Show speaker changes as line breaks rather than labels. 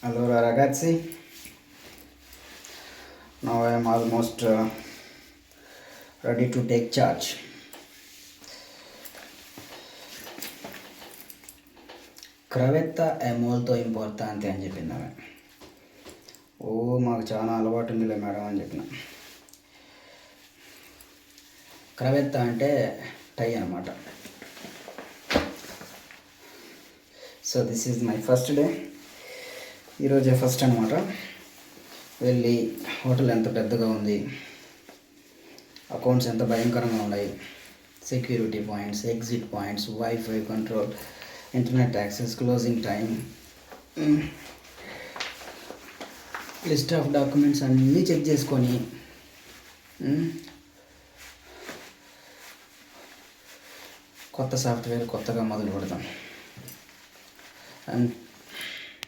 Allora ragazzi, now I am almost ready to take charge. Cravetta è molto importante అని చెప్పింది ఆమె. మాకు చాలా అలవాటు ఉందిలే మేడం అని చెప్పిన. క్రవెత్త అంటే టై అనమాట. So this is my first day. ఈరోజే ఫస్ట్ అనమాట. వెళ్ళి హోటల్ ఎంత పెద్దగా ఉంది, అకౌంట్స్ ఎంత భయంకరంగా ఉన్నాయి, security points, exit points, wifi control, internet access, closing time, list of documents అన్నీ చెక్ చేసుకొని కొత్త సాఫ్ట్వేర్ కొత్తగా మొదలు పెడతాం. అండ్